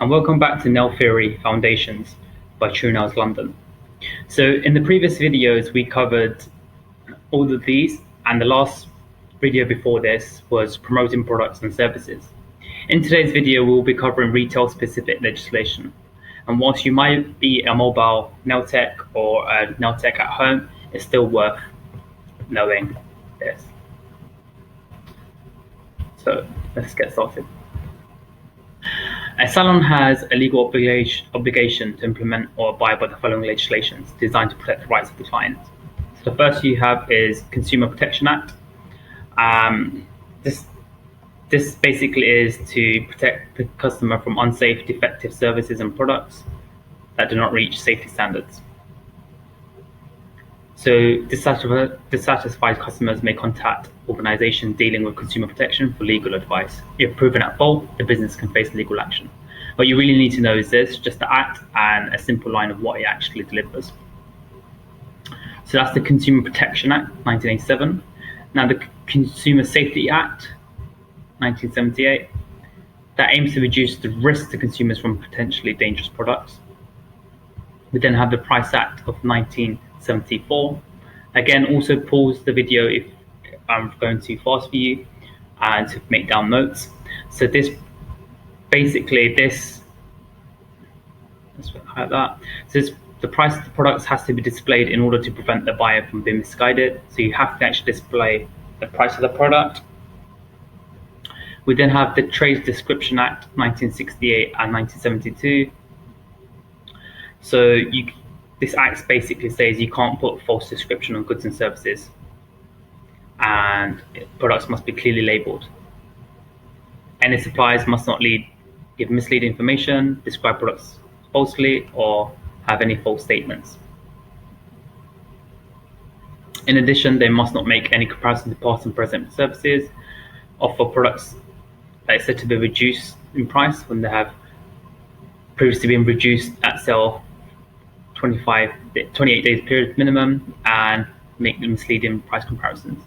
and welcome back to Nail Theory Foundations by Trieu London. So in the previous videos we covered all of these, and the last video before this was promoting products and services. In today's video we'll be covering retail specific legislation, and whilst you might be a mobile nail tech or a nail tech at home, it's still worth knowing this. So let's get started. A salon has a legal obligation to implement or abide by the following legislations designed to protect the rights of the client. So the first you have is Consumer Protection Act. This basically is to protect the customer from unsafe, defective services and products that do not reach safety standards. So dissatisfied customers may contact organizations dealing with consumer protection for legal advice. If proven at fault, the business can face legal action. What you really need to know is this, just the act and a simple line of what it actually delivers. So that's the Consumer Protection Act, 1987. Now the Consumer Safety Act, 1978, that aims to reduce the risk to consumers from potentially dangerous products. We then have the Price Act of 1974. Again, also pause the video if I'm going too fast for you and to make down notes. So let's highlight that. So the price of the products has to be displayed in order to prevent the buyer from being misguided. So you have to actually display the price of the product. We then have the Trade Description Act, 1968 and 1972. So this act basically says you can't put false description on goods and services, and products must be clearly labeled. Any suppliers must not give misleading information, describe products falsely, or have any false statements. In addition, they must not make any comparison to past and present services, offer products that are said to be reduced in price when they have previously been reduced at sale 28 days period minimum, and make misleading price comparisons.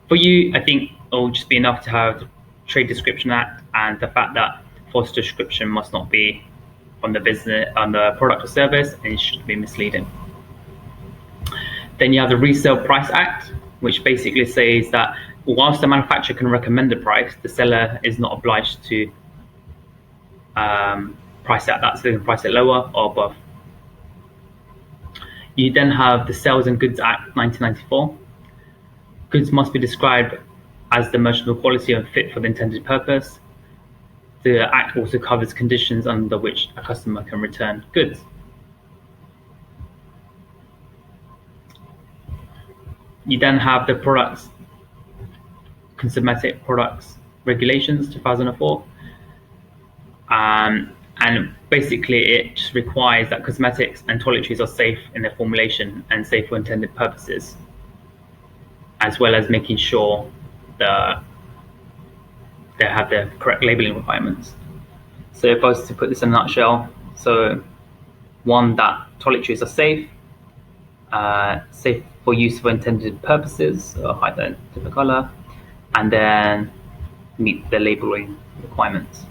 For you, I think it will just be enough to have the Trade Description Act and the fact that false description must not be on the product or service, and it shouldn't be misleading. Then you have the Resale Price Act, which basically says that whilst the manufacturer can recommend a price, the seller is not obliged to price it at that, so they can price it lower or above. You then have the Sales and Goods Act, 1994. Goods must be described as the merchantable quality and fit for the intended purpose. The Act also covers conditions under which a customer can return goods. You then have the Cosmetic Products Regulations, 2004. And basically it just requires that cosmetics and toiletries are safe in their formulation and safe for intended purposes, as well as making sure that they have the correct labeling requirements. So if I was to put this in a nutshell, so one, that toiletries are safe, safe for use for intended purposes, or hide the different color, and then meet the labeling requirements.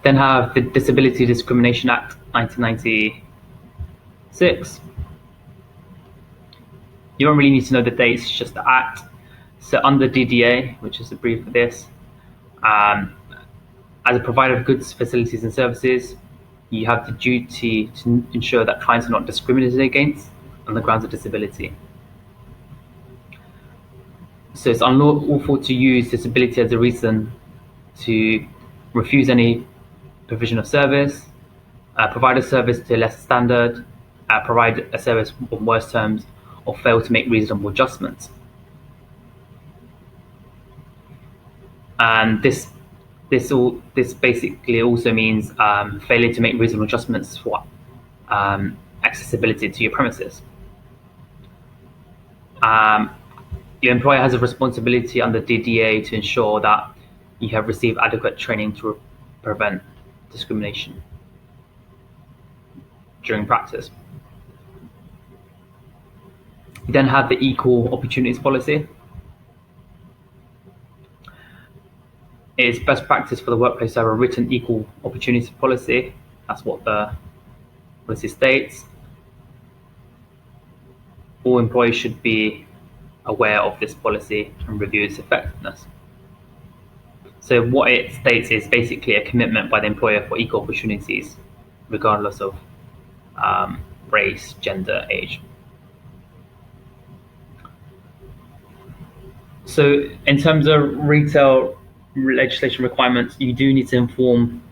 Then have the Disability Discrimination Act, 1996. You don't really need to know the dates, it's just the act. So under DDA, which is the brief for this, as a provider of goods, facilities and services, you have the duty to ensure that clients are not discriminated against on the grounds of disability. So it's unlawful to use disability as a reason to refuse any provision of service, provide a service to a less standard, provide a service on worse terms, or fail to make reasonable adjustments. And this basically also means failure to make reasonable adjustments for accessibility to your premises. Your employer has a responsibility under DDA to ensure that you have received adequate training to prevent discrimination during practice. You then have the Equal Opportunities Policy. It is best practice for the workplace to have a written equal opportunity policy. That's what the policy states. All employees should be aware of this policy and review its effectiveness. So what it states is basically a commitment by the employer for equal opportunities, regardless of race, gender, age. So in terms of retail legislation requirements, you do need to inform,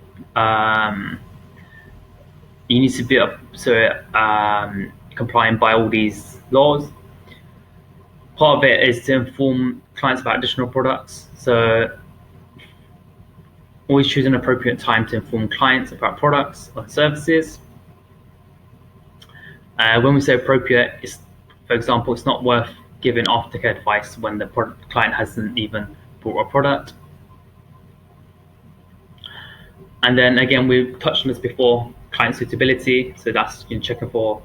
you need to be compliant by all these laws. Part of it is to inform clients about additional products. So always choose an appropriate time to inform clients about products or services. When we say appropriate, for example, it's not worth giving aftercare advice when the client hasn't even bought a product. And then again, we've touched on this before, client suitability. So that's checking for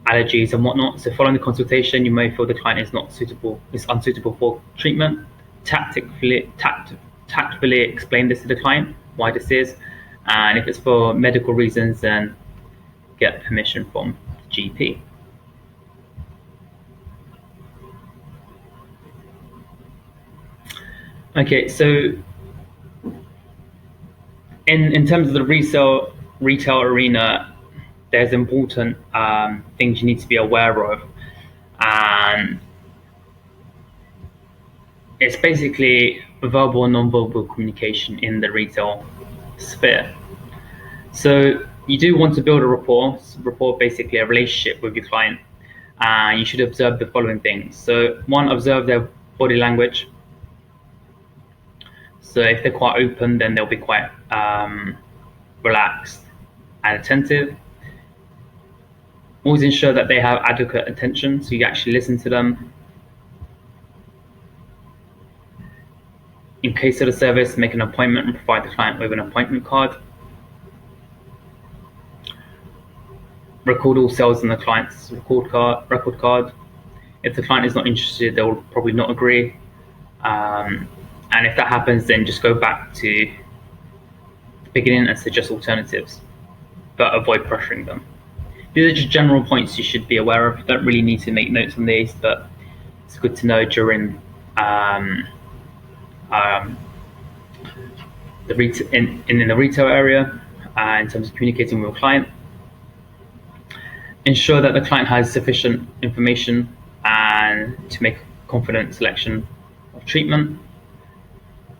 allergies and whatnot. So following the consultation, you may feel the client is unsuitable for treatment. Tactfully explain this to the client, why this is. And if it's for medical reasons, then get permission from the GP. Okay, so in terms of the retail arena, there's important things you need to be aware of, and it's basically verbal and non-verbal communication in the retail sphere. So you do want to build a rapport basically a relationship with your client, and you should observe the following things. So one, observe their body language. So if they're quite open, then they'll be quite relaxed and attentive. Always ensure that they have adequate attention, so you actually listen to them. In case of the service, make an appointment and provide the client with an appointment card. Record all sales on the client's record card. If the client is not interested, they will probably not agree. And if that happens, then just go back to the beginning and suggest alternatives, but avoid pressuring them. These are just general points you should be aware of. You don't really need to make notes on these, but it's good to know during in the retail area in terms of communicating with a client. Ensure that the client has sufficient information and to make a confident selection of treatment.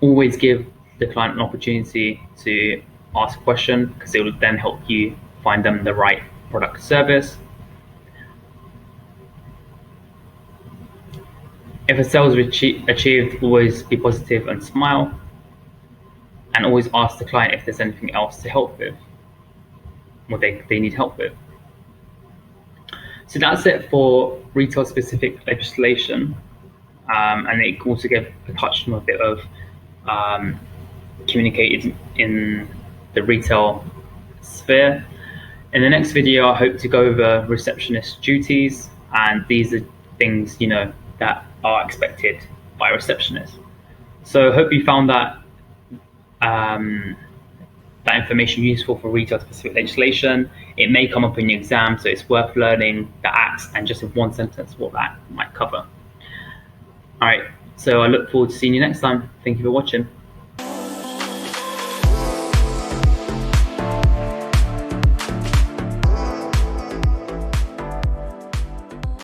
Always give the client an opportunity to ask a question, because it will then help you find them the right product or service. If a sale is achieved, always be positive and smile, and always ask the client if there's anything else to help with, what they need help with. So that's it for retail specific legislation, and it also touched on a bit of communicated in the retail sphere. In the next video, I hope to go over receptionist duties, and these are things that are expected by receptionists. So I hope you found that that information useful for retail specific legislation. It may come up in your exam, so it's worth learning the acts and just in one sentence what that might cover. All right, so I look forward to seeing you next time. Thank you for watching.